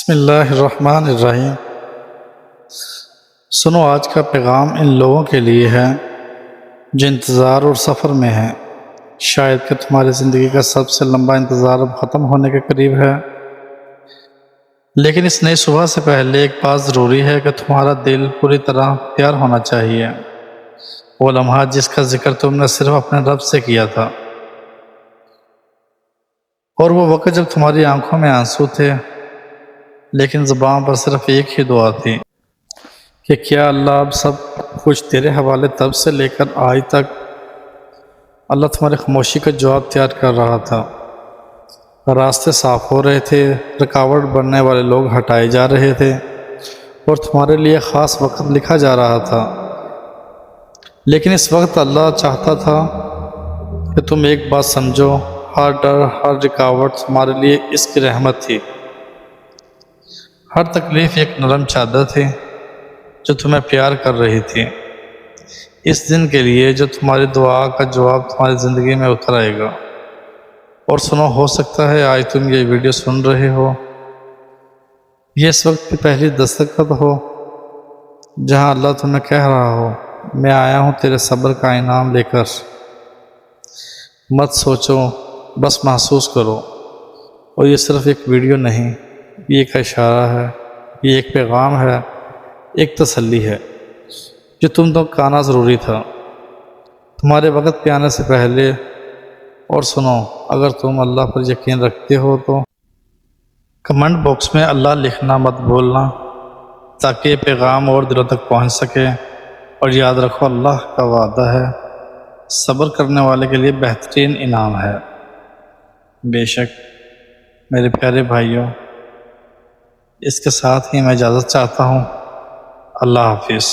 بسم اللہ الرحمن الرحیم۔ سنو، آج کا پیغام ان لوگوں کے لیے ہے جو انتظار اور سفر میں ہیں۔ شاید کہ تمہاری زندگی کا سب سے لمبا انتظار اب ختم ہونے کے قریب ہے، لیکن اس نئی صبح سے پہلے ایک بات ضروری ہے کہ تمہارا دل پوری طرح تیار ہونا چاہیے۔ وہ لمحہ جس کا ذکر تم نے صرف اپنے رب سے کیا تھا، اور وہ وقت جب تمہاری آنکھوں میں آنسو تھے لیکن زبان پر صرف ایک ہی دعا تھی کہ کیا اللہ اب سب کچھ تیرے حوالے۔ تب سے لے کر آج تک اللہ تمہاری خاموشی کا جواب تیار کر رہا تھا۔ راستے صاف ہو رہے تھے، رکاوٹ بننے والے لوگ ہٹائے جا رہے تھے، اور تمہارے لیے خاص وقت لکھا جا رہا تھا۔ لیکن اس وقت اللہ چاہتا تھا کہ تم ایک بات سمجھو، ہر ڈر، ہر رکاوٹ تمہارے لیے اس کی رحمت تھی۔ ہر تکلیف ایک نرم چادر تھی جو تمہیں پیار کر رہی تھی، اس دن کے لیے جو تمہاری دعا کا جواب تمہاری زندگی میں اتر آئے گا۔ اور سنو، ہو سکتا ہے آج تم یہ ویڈیو سن رہے ہو، یہ اس وقت کی پہلی دستخط ہو جہاں اللہ تمہیں کہہ رہا ہو، میں آیا ہوں تیرے صبر کا انعام لے کر۔ مت سوچو، بس محسوس کرو۔ اور یہ صرف ایک ویڈیو نہیں، یہ ایک اشارہ ہے، یہ ایک پیغام ہے، ایک تسلی ہے جو تم تک آنا ضروری تھا تمہارے وقت پہ آنے سے پہلے۔ اور سنو، اگر تم اللہ پر یقین رکھتے ہو تو کمنٹ باکس میں اللہ لکھنا مت بھولنا، تاکہ یہ پیغام اور دلوں تک پہنچ سکے۔ اور یاد رکھو، اللہ کا وعدہ ہے، صبر کرنے والے کے لیے بہترین انعام ہے۔ بے شک میرے پیارے بھائیوں، اس کے ساتھ ہی میں اجازت چاہتا ہوں۔ اللہ حافظ۔